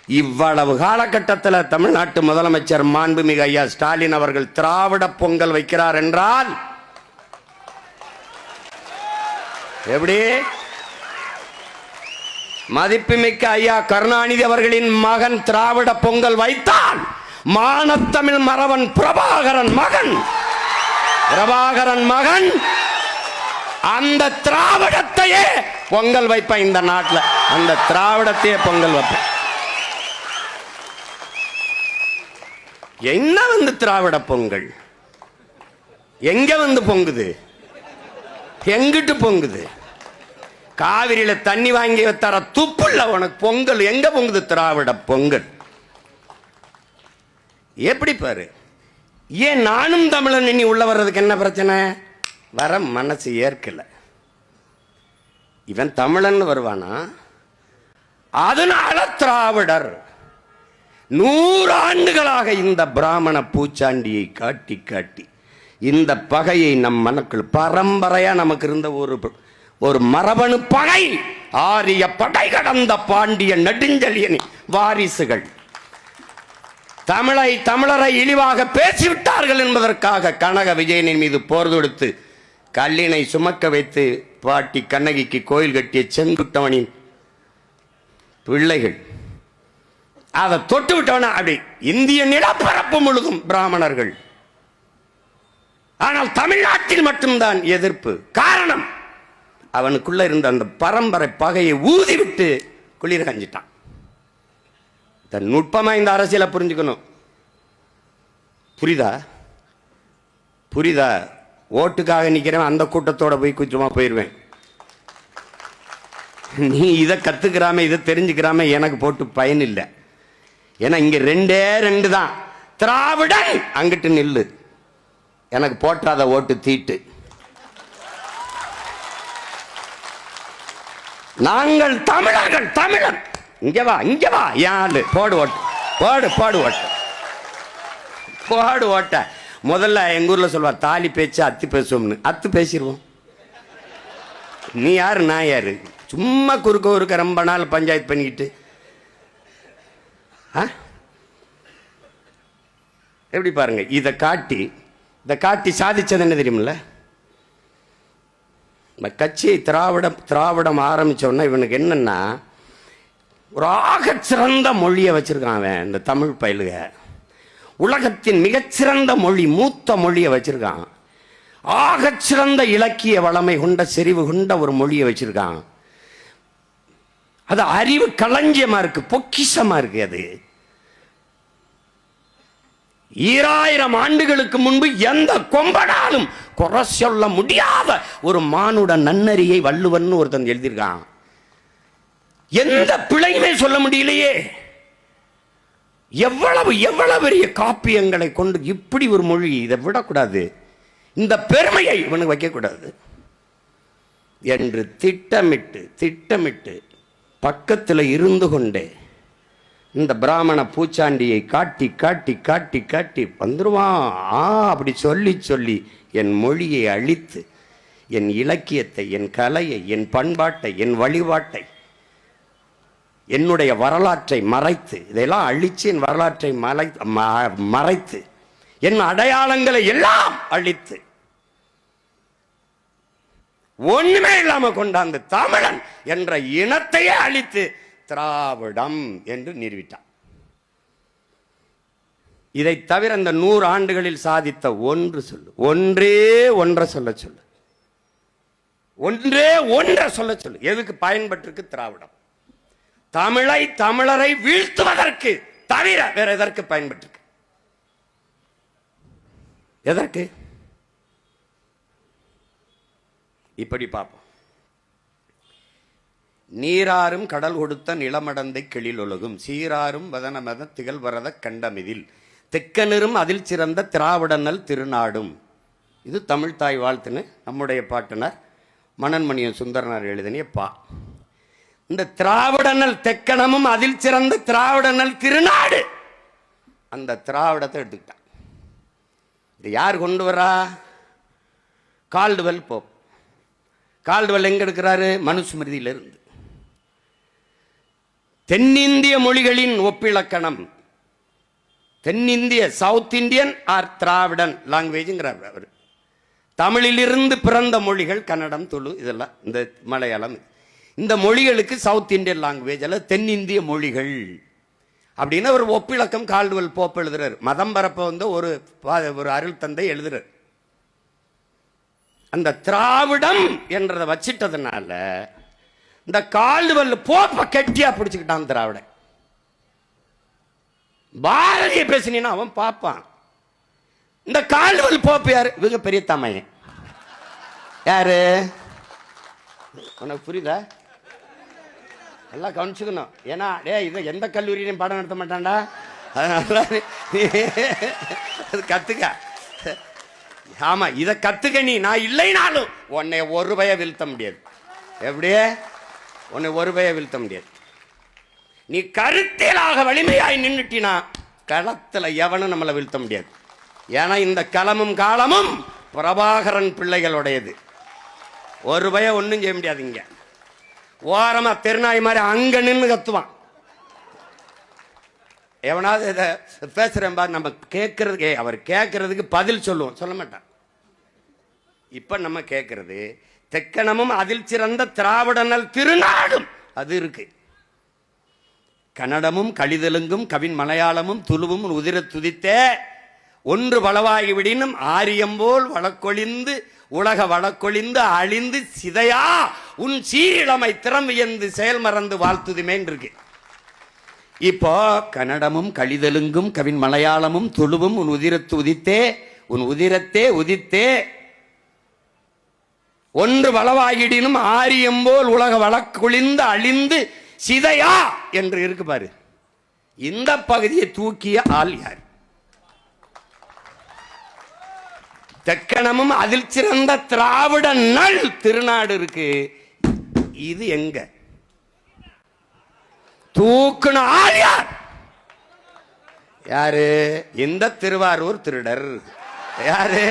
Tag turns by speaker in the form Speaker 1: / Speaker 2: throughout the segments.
Speaker 1: இவ்வளவு காலகட்டத்தில் தமிழ்நாட்டு முதலமைச்சர் மாண்புமிகு ஐயா ஸ்டாலின் அவர்கள் திராவிட பொங்கல் வைக்கிறார் என்றால் எப்படி? மதிப்புமிக்க ஐயா கருணாநிதி அவர்களின் மகன் திராவிட பொங்கல் வைத்தால் மானத்தமிழ் மறவன் பிரபாகரன் மகன் அந்த திராவிடத்தையே பொங்கல் வைப்பேன். இந்த நாட்டில் அந்த திராவிடத்தையே பொங்கல் வைப்பேன். என்ன வந்து திராவிட பொங்கல் எங்க வந்து பொங்குது? எங்கிட்டு பொங்குது? காவிரியில தண்ணி வாங்கி தர துப்புள்ள உனக்கு பொங்கல் எங்க பொங்குது? திராவிட பொங்கல் எப்படி பாரு? ஏன் நானும் தமிழன் இனி உள்ள வர்றதுக்கு என்ன பிரச்சனை? வர மனசு ஏற்கல. இவன் தமிழன் வருவானா? அதனால திராவிடர் 100 ஆண்டுகளாக இந்த பிராமண பூச்சாண்டியை காட்டி காட்டி இந்த பகையை நம் மனக்குள் பரம்பரையா நமக்கு இருந்த ஒரு மரபணு பகை. ஆரிய படை கடந்த பாண்டிய நெடுஞ்செழியன் வாரிசுகள் தமிழரை இழிவாக பேசிவிட்டார்கள் என்பதற்காக கனக விஜயனின் மீது போர் தொடுத்து கல்லினை சுமக்க வைத்து பாட்டி கண்ணகிக்கு கோயில் கட்டிய செங்குட்டவனின் பிள்ளைகள் அதை தொட்டு விட்டவன அப்படி இந்திய நிலப்பரப்பு முழுதும் பிராமணர்கள். ஆனால் தமிழ்நாட்டில் மட்டும்தான் எதிர்ப்பு. காரணம், அவனுக்குள்ள இருந்த அந்த பரம்பரை பகையை ஊதிவிட்டு குளிர் கஞ்சிட்டான். நுட்பமா இந்த அரசியலை புரிஞ்சுக்கணும். புரியுதா? ஓட்டுக்காக நிக்கிறேன், அந்த கூட்டத்தோட போய் குற்றமா போயிருவேன். நீ இதை கத்துக்கிறாம இதை தெரிஞ்சுக்கிறாம எனக்கு போட்டு பயன் இல்லை. ஏன்னா இங்க 2 தான். திராவிடன் அங்கிட்டு நில்லு, எனக்கு போட்டாத ஓட்டு தீட்டு. நாங்கள் தமிழர்கள், தமிழன் இங்க வா யாரு போடு ஓட்ட. முதல்ல எங்க ஊர்ல சொல்வா, தாலி பேச்சு அத்து பேசுவோம்னு. அத்து பேசிடுவோம். நீ யாரு நான் யாரு? சும்மா குறுக்க ரொம்ப நாள் பஞ்சாயத்து பண்ணிக்கிட்டு எப்படி பாருங்க. இதை காட்டி சாதிச்சது என்ன தெரியுமில்ல? கட்சியை திராவிடம் ஆரம்பிச்சோன்னா இவனுக்கு என்னன்னா, ஒரு ஆகச்சிறந்த மொழியை வச்சிருக்கான் அவன். இந்த தமிழ் பயிலுக உலகத்தின் மிகச்சிறந்த மொழி, மூத்த மொழியை வச்சிருக்கான். ஆகச்சிறந்த இலக்கிய வளமை கொண்ட செறிவு கொண்ட ஒரு மொழியை வச்சிருக்கான். அது அறிவு களஞ்சியமா இருக்கு, பொக்கிஷமா இருக்கு. அது 2000 ஆண்டுகளுக்கு முன்பு எந்த கொம்பனாலும் குறை சொல்ல முடியாத ஒரு மானுட நன்னறியை வள்ளுவன் ஒருத்தன் எழுதியிருக்கான். எந்த பிழையுமே சொல்ல முடியலையே. எவ்வளவு பெரிய காப்பியங்களை கொண்டு இப்படி ஒரு மொழி, இதை விடக்கூடாது, இந்த பெருமையை இவனுக்கு வைக்கக்கூடாது என்று திட்டமிட்டு பக்கத்தில் இருந்து கொண்டே இந்த பிராமண பூச்சாண்டியை காட்டி வந்துருவான். அப்படி சொல்லி என் மொழியை அழித்து, என் இலக்கியத்தை, என் கலையை, என் பண்பாட்டை, என் வழிபாட்டை, என்னுடைய வரலாற்றை மறைத்து, இதெல்லாம் அழித்து என் வரலாற்றை மறைத்து, என் அடையாளங்களை எல்லாம் அழித்து, ஒண்ணுமே இல்லாம கொண்டாந்து தமிழன் என்ற இனத்தையே அழித்து திராவிடம் என்று நிறுவிட்டான். இதை தவிர இந்த 100 ஆண்டுகளில் சாதித்த ஒன்றே ஒன்றை சொல்ல சொல்லு. எதுக்கு பயன்பட்டிருக்கு திராவிடம்? தமிழரை வீழ்த்துவதற்கு தவிர வேற எதற்கு பயன்பட்டிருக்கு? எதற்கு? இப்படி பார்ப்போம். நீராறும் கடல் கொடுத்த நிலமடந்தை கெளில் ஒழுகும் சீராறும் வதனமத திகழ் வரத கண்டமிதில் தெக்கனரும் அதில் சிறந்த திராவிடனல் திருநாடும். இது தமிழ் தாய் வாழ்த்துன்னு நம்முடைய பாட்டனர் மணன்மணியன் சுந்தரனார் எழுதினிய பா. இந்த திராவிடனல் தெக்கணமும் அதில் சிறந்த திராவிடனல் திருநாடு, அந்த திராவிடத்தை எடுத்துக்கிட்டான். இது யார் கொண்டு வரா? Caldwell Pope. கால்டுவெல் எங்க எடுக்கிறாரு? மனுஸ்மிருதியிலிருந்து. தென்னிந்திய மொழிகளின் ஒப்பிலக்கணம். தென்னிந்திய, சவுத் இந்தியன் ஆர் திராவிடன் லாங்குவேஜ்ங்கிறார் அவர். தமிழிலிருந்து பிறந்த மொழிகள் கன்னடம், துளு, இதெல்லாம், இந்த மலையாளம், இந்த மொழிகளுக்கு சவுத் இந்தியன் லாங்குவேஜ் அல்ல தென்னிந்திய மொழிகள் அப்படின்னு ஒரு ஒப்பிலக்கம் கால்டுவெல் போப் எழுதுறாரு. மதம் பரப்ப வந்து ஒரு அருள் தந்தை எழுதுறாரு. அந்த திராவிடம் என்றதை வச்சிட்டதுனால இந்த கால்டுவெல் போப்ப கெட்டியா பிடிச்சுக்கிட்டான் திராவிடன். பாரதிய பேசினா அவன் பார்ப்பான். இந்த கால்டுவெல் போப் யாரு? இவங்க பெரிய தமையன். யாரு? உனக்கு புரியுதா? எல்லாம் கவனிச்சுக்கணும். ஏன்னா இதை எந்த கல்லூரியிலையும் பாடம் நடத்த மாட்டான்டா. அதனால கத்துக்க. ஆமா, இதை கத்துக்க. நான் இல்லைனாலும் உன்னை ஒரு பய வீழ்த்த முடியாது. எப்படியே உன்னை ஒரு பய வீழ்த்த முடியாது. நீ கருத்தியலாக வலிமையாய் நின்றுட்டினா களத்துல எவனும் நம்மளை வீழ்த்த முடியாது. ஏன்னா இந்த களமும் காலமும் பிரபாகரன் பிள்ளைகளுடையது. ஒரு பய ஒன்றும் செய்ய முடியாதுங்க. ஓரமா தெருநாய் மாதிரி அங்க நின்று கத்துவான். எவனாவது இதை பேசுறேன் பாரு, நம்ம கேட்கறதுக்கு, அவர் கேட்கறதுக்கு பதில் சொல்லுவோம், சொல்ல மாட்டான். இப்ப நம்ம கேட்கறது தெக்கணமும் அதில் சிறந்த திராவிடனல் திருநாடும் அது இருக்கு. கன்னடமும் கழிதெலுங்கும் கவின் மலையாளமும் துளுவும் உதிர துதித்தே ஒன்று வளவாகிவிடினும் ஆரியம்போல் வழக்கொழிந்து உலக வழக்கொழிந்து அழிந்து சிதையா உன் சீரிழமை திறம் வியந்து செயல் மறந்து வாழ்த்துதுமேன் இருக்கு. இப்போ கன்னடமும் கழிதெலுங்கும் கவின் மலையாளமும் துளுவும் உன் உதிரத்து உதித்தே உன் உதிரத்தே உதித்தே ஒன்று வளவாகிடினும் ஆரியம்போல் உலக வழக்கொழிந்து அழிந்து சிதையா என்று இருக்கு பாரு. இந்த பகுதியை தூக்கிய ஆள் யார்? தெக்கணமும் அதில் சிறந்த திராவிட நல் திருநாடு இருக்கு. இது எங்க தூக்குன ஆள் யார்? யாரு? இந்த திருவாரூர் திருடர். யாரு?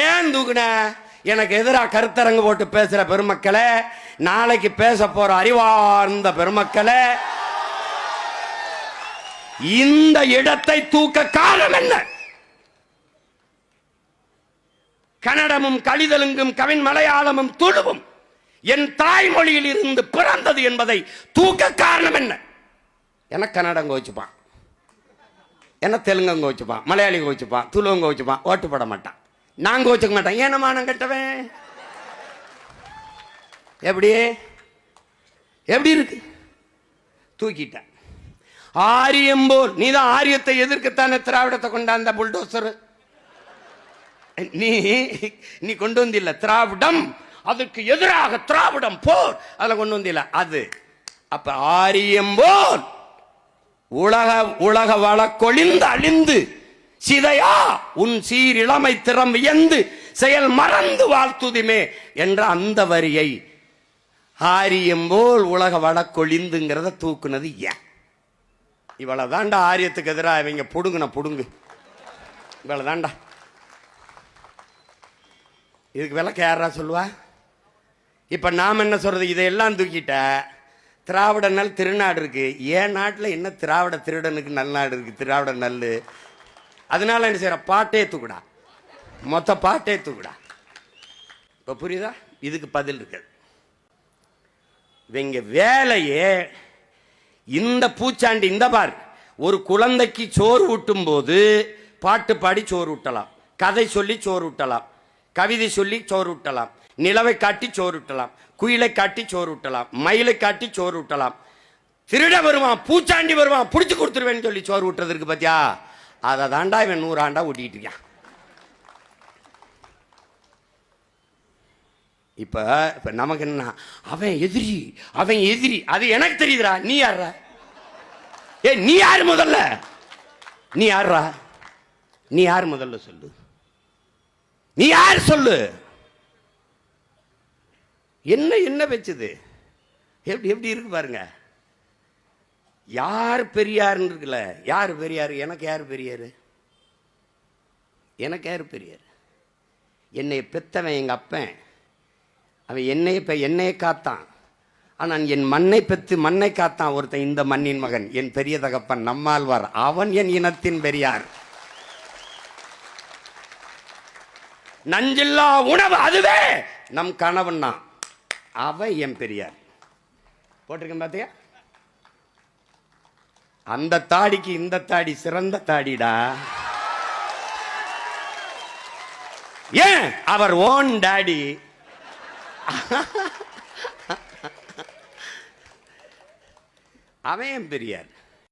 Speaker 1: ஏன் தூக்குன? எனக்கு எதிராக கருத்தரங்கு போட்டு பேசுற பெருமக்களே, நாளைக்கு பேச போற அறிவார்ந்த பெருமக்களே, இந்த இடத்தை தூக்க காரணம் என்ன? கன்னடமும் கழிதெலுங்கும் கவின் மலையாளமும் துளுவும் என் தாய்மொழியில் இருந்து பிறந்தது என்பதை தூக்க காரணம் என்ன? என கன்னடம் கோச்சுப்பான், என்ன தெலுங்கு கோச்சுப்பான், மலையாளி கோச்சுப்பான், துளுவங்க கோச்சுப்பான், ஓட்டு போட மாட்டான். நான் கோச்சுக்க மாட்டேன். ஏனமா நான் கட்டவன்? எப்படி எப்படி இருக்கு? தூக்கிட்டேன். ஆரியம் போல் நீதான் ஆரியத்தை எதிர்க்கத்தானே திராவிடத்தை கொண்டாந்த புல்டோசர். நீ கொண்டு வந்தில்ல திராவிடம், அதுக்கு எதிராக திராவிடம் போர் அதுல கொண்டு வந்தில்ல அது. அப்ப ஆரியம் போல் உலக வழக்கொழிந்து அழிந்து சிதையா உன் சீர் இளமை திறம் வியந்து செயல் மறந்து வாழ்த்துதுமே என்ற அந்த வரியை ஆரியம் போல் உலக வழக்கொழிந்துங்கிறத தூக்குனது ஏன்? இவ்வளவுதான்டா ஆரியத்துக்கு எதிராக இவங்க புடுங்குன புடுங்கு. இவ்வளவுதான்டா. இதுக்கு விளக்க யாரா சொல்லுவா? இப்ப நாம் என்ன சொல்றது? இதையெல்லாம் தூக்கிட்ட திராவிட நல் திருநாடு இருக்கு. ஏன் நாட்டில் என்ன திராவிட திருடனுக்கு நல் நாடு இருக்கு? திராவிட நல்லு. அதனால என்ன செய்யற? பாட்டே தூக்குடா, மொத்த பாட்டே தூக்குடா. இப்ப புரியுதா? இதுக்கு பதில் இருக்கு. இவங்க வேலையே இந்த பூச்சாண்டி. இந்த பார், ஒரு குழந்தைக்கு சோறு ஊட்டும் போது பாட்டு பாடி சோறு ஊட்டலாம், கதை சொல்லி சோறு ஊட்டலாம், கவிதை சொல்லி சோறு ஊட்டலாம், நிலவை காட்டி சோறு ஊட்டலாம், குயிலை காட்டி சோறு ஊட்டலாம், மயிலை காட்டி சோறு ஊட்டலாம். திருட வருவான், பூச்சாண்டி வருவான், புடிச்சு கொடுத்துருவேன்னு சொல்லி சோறு ஊட்டுறது இருக்கு பாத்தியா? அதை தாண்டா இவன் 100 ஆண்டா ஊட்டிட்டு இருக்கான். இப்ப நமக்கு என்ன? அவன் எதிரி, அவன் எதிரி. அது எனக்கு தெரியுதுடா. நீ யாரா? நீ யாரு முதல்ல? நீ யாரா? நீ யார் முதல்ல சொல்லு. நீ யார் சொல்லு. என்ன வச்சது? எப்படி இருக்கு பாருங்க. யார் பெரியாருன்னு இருக்குல்ல. யார் பெரியாரு? எனக்கு யார் பெரியாரு? எனக்கு யார் பெரியாரு? என்னை பெத்தவன் எங்க அப்பன். அவன் என்னையை காத்தான். ஆனால் என் மண்ணை பெற்று மண்ணை காத்தான் ஒருத்தன், இந்த மண்ணின் மகன், என் பெரிய தகப்பன் நம்மாழ்வார். அவன் என் இனத்தின் பெரியார். நஞ்சில்லா உணவு அதுவே நம் கணவன் தான், அவன் என் பெரியார். போட்டிருக்கேன் பாத்தியா? அந்த தாடிக்கு இந்த தாடி சிறந்த தாடிடா. ஏன்? அவர் ஓன் டாடி. அவன் பெரியார்.